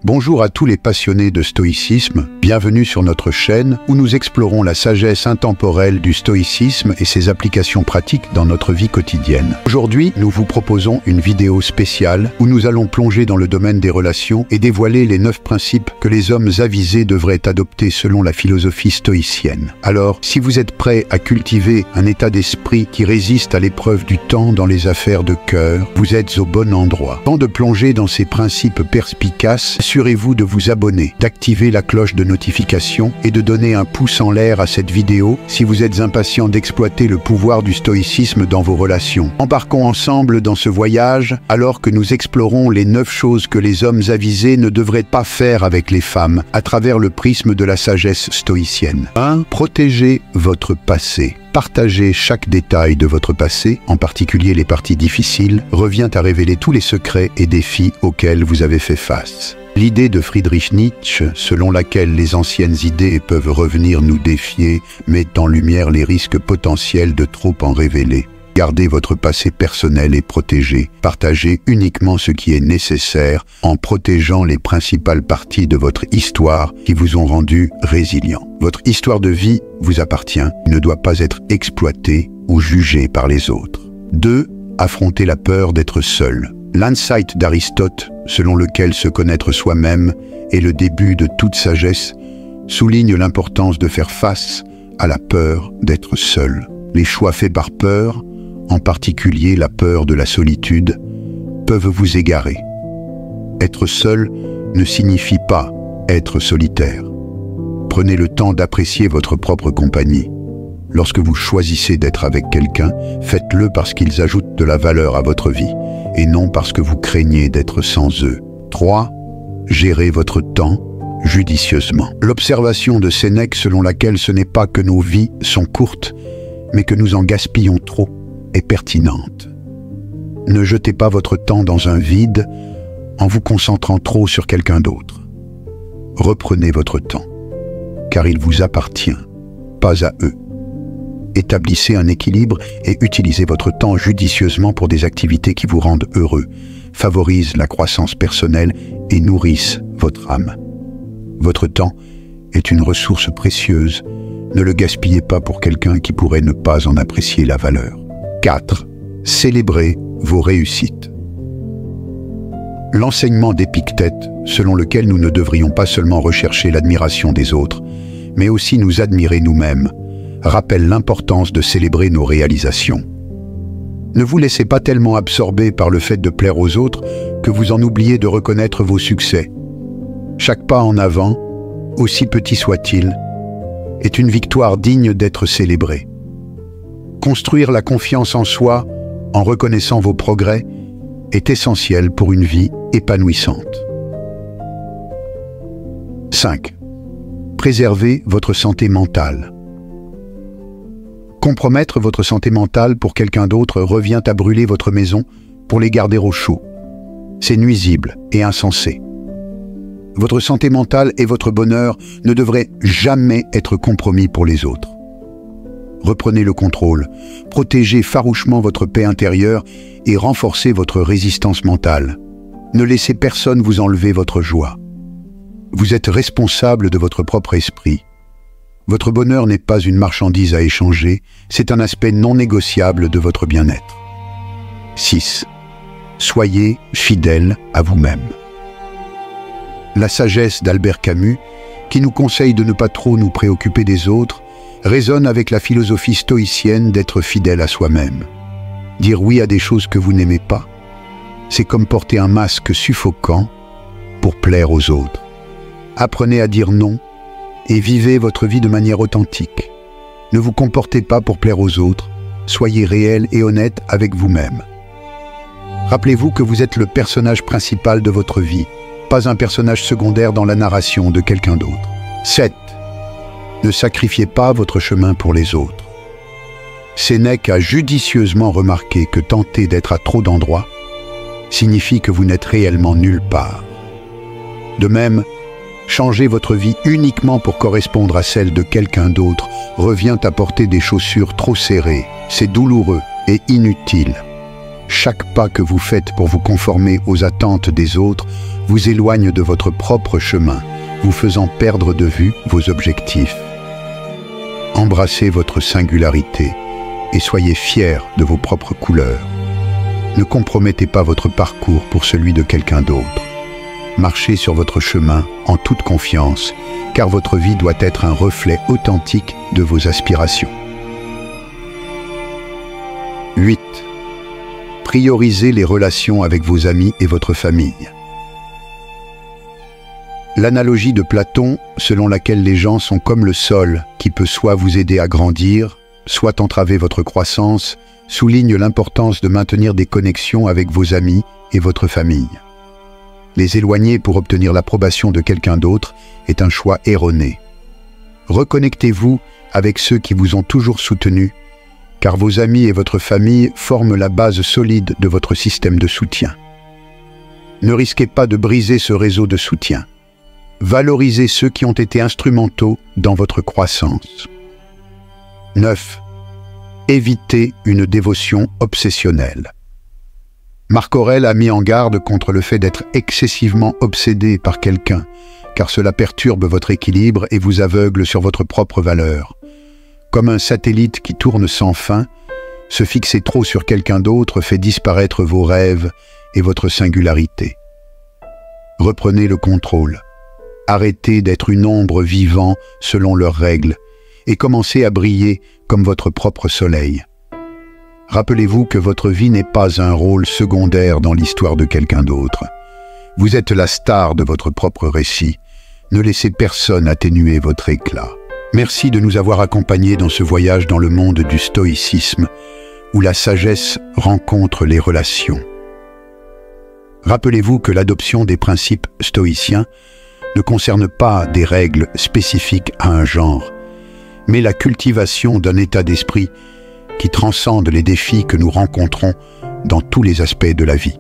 Bonjour à tous les passionnés de stoïcisme, bienvenue sur notre chaîne où nous explorons la sagesse intemporelle du stoïcisme et ses applications pratiques dans notre vie quotidienne. Aujourd'hui, nous vous proposons une vidéo spéciale où nous allons plonger dans le domaine des relations et dévoiler les 9 principes que les hommes avisés devraient adopter selon la philosophie stoïcienne. Alors, si vous êtes prêts à cultiver un état d'esprit qui résiste à l'épreuve du temps dans les affaires de cœur, vous êtes au bon endroit. Avant de plonger dans ces principes perspicaces, assurez-vous de vous abonner, d'activer la cloche de notification et de donner un pouce en l'air à cette vidéo si vous êtes impatient d'exploiter le pouvoir du stoïcisme dans vos relations. Embarquons ensemble dans ce voyage alors que nous explorons les 9 choses que les hommes avisés ne devraient pas faire avec les femmes à travers le prisme de la sagesse stoïcienne. 1. Protégez votre passé. Partager chaque détail de votre passé, en particulier les parties difficiles, revient à révéler tous les secrets et défis auxquels vous avez fait face. L'idée de Friedrich Nietzsche, selon laquelle les anciennes idées peuvent revenir nous défier, met en lumière les risques potentiels de trop en révéler. Gardez votre passé personnel et protégé. Partagez uniquement ce qui est nécessaire en protégeant les principales parties de votre histoire qui vous ont rendu résilient. Votre histoire de vie vous appartient, ne doit pas être exploitée ou jugée par les autres. 2. Affrontez la peur d'être seul. L'insight d'Aristote, selon lequel se connaître soi-même est le début de toute sagesse, souligne l'importance de faire face à la peur d'être seul. Les choix faits par peur, en particulier la peur de la solitude, peuvent vous égarer. Être seul ne signifie pas être solitaire. Prenez le temps d'apprécier votre propre compagnie. Lorsque vous choisissez d'être avec quelqu'un, faites-le parce qu'ils ajoutent de la valeur à votre vie, et non parce que vous craignez d'être sans eux. 3. Gérez votre temps judicieusement. L'observation de Sénèque selon laquelle ce n'est pas que nos vies sont courtes, mais que nous en gaspillons trop, est pertinente. Ne jetez pas votre temps dans un vide en vous concentrant trop sur quelqu'un d'autre. Reprenez votre temps, car il vous appartient, pas à eux. Établissez un équilibre et utilisez votre temps judicieusement pour des activités qui vous rendent heureux, favorisent la croissance personnelle et nourrissent votre âme. Votre temps est une ressource précieuse. Ne le gaspillez pas pour quelqu'un qui pourrait ne pas en apprécier la valeur. 4. Célébrez vos réussites. L'enseignement d'Épictète, selon lequel nous ne devrions pas seulement rechercher l'admiration des autres, mais aussi nous admirer nous-mêmes, rappelle l'importance de célébrer nos réalisations. Ne vous laissez pas tellement absorber par le fait de plaire aux autres que vous en oubliez de reconnaître vos succès. Chaque pas en avant, aussi petit soit-il, est une victoire digne d'être célébrée. Construire la confiance en soi en reconnaissant vos progrès est essentiel pour une vie épanouissante. 5. Préservez votre santé mentale. Compromettre votre santé mentale pour quelqu'un d'autre revient à brûler votre maison pour les garder au chaud. C'est nuisible et insensé. Votre santé mentale et votre bonheur ne devraient jamais être compromis pour les autres. Reprenez le contrôle, protégez farouchement votre paix intérieure et renforcez votre résistance mentale. Ne laissez personne vous enlever votre joie. Vous êtes responsable de votre propre esprit. Votre bonheur n'est pas une marchandise à échanger, c'est un aspect non négociable de votre bien-être. 6. Soyez fidèle à vous-même. La sagesse d'Albert Camus, qui nous conseille de ne pas trop nous préoccuper des autres, résonne avec la philosophie stoïcienne d'être fidèle à soi-même. Dire oui à des choses que vous n'aimez pas, c'est comme porter un masque suffocant pour plaire aux autres. Apprenez à dire non et vivez votre vie de manière authentique. Ne vous comportez pas pour plaire aux autres, soyez réel et honnête avec vous-même. Rappelez-vous que vous êtes le personnage principal de votre vie, pas un personnage secondaire dans la narration de quelqu'un d'autre. 7. Ne sacrifiez pas votre chemin pour les autres. Sénèque a judicieusement remarqué que tenter d'être à trop d'endroits signifie que vous n'êtes réellement nulle part. De même, changer votre vie uniquement pour correspondre à celle de quelqu'un d'autre revient à porter des chaussures trop serrées. C'est douloureux et inutile. Chaque pas que vous faites pour vous conformer aux attentes des autres vous éloigne de votre propre chemin, vous faisant perdre de vue vos objectifs. Embrassez votre singularité et soyez fiers de vos propres couleurs. Ne compromettez pas votre parcours pour celui de quelqu'un d'autre. Marchez sur votre chemin en toute confiance, car votre vie doit être un reflet authentique de vos aspirations. 8. Priorisez les relations avec vos amis et votre famille. L'analogie de Platon, selon laquelle les gens sont comme le sol, qui peut soit vous aider à grandir, soit entraver votre croissance, souligne l'importance de maintenir des connexions avec vos amis et votre famille. Les éloigner pour obtenir l'approbation de quelqu'un d'autre est un choix erroné. Reconnectez-vous avec ceux qui vous ont toujours soutenu, car vos amis et votre famille forment la base solide de votre système de soutien. Ne risquez pas de briser ce réseau de soutien. Valorisez ceux qui ont été instrumentaux dans votre croissance. 9. Évitez une dévotion obsessionnelle. Marc Aurèle a mis en garde contre le fait d'être excessivement obsédé par quelqu'un, car cela perturbe votre équilibre et vous aveugle sur votre propre valeur. Comme un satellite qui tourne sans fin, se fixer trop sur quelqu'un d'autre fait disparaître vos rêves et votre singularité. Reprenez le contrôle. Arrêtez d'être une ombre vivant selon leurs règles et commencez à briller comme votre propre soleil. Rappelez-vous que votre vie n'est pas un rôle secondaire dans l'histoire de quelqu'un d'autre. Vous êtes la star de votre propre récit. Ne laissez personne atténuer votre éclat. Merci de nous avoir accompagnés dans ce voyage dans le monde du stoïcisme, où la sagesse rencontre les relations. Rappelez-vous que l'adoption des principes stoïciens ne concerne pas des règles spécifiques à un genre, mais la cultivation d'un état d'esprit qui transcende les défis que nous rencontrons dans tous les aspects de la vie.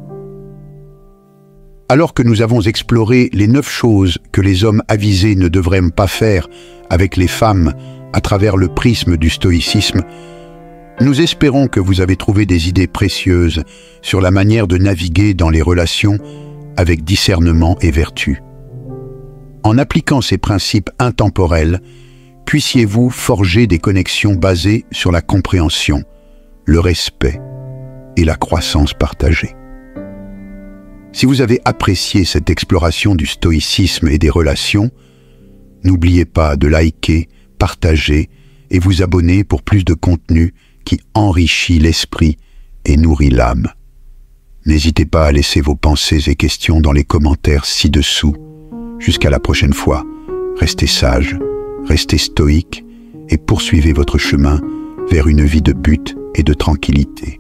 Alors que nous avons exploré les 9 choses que les hommes avisés ne devraient pas faire avec les femmes à travers le prisme du stoïcisme, nous espérons que vous avez trouvé des idées précieuses sur la manière de naviguer dans les relations avec discernement et vertu. En appliquant ces principes intemporels, puissiez-vous forger des connexions basées sur la compréhension, le respect et la croissance partagée. Si vous avez apprécié cette exploration du stoïcisme et des relations, n'oubliez pas de liker, partager et vous abonner pour plus de contenu qui enrichit l'esprit et nourrit l'âme. N'hésitez pas à laisser vos pensées et questions dans les commentaires ci-dessous. Jusqu'à la prochaine fois, restez sages, restez stoïques et poursuivez votre chemin vers une vie de but et de tranquillité.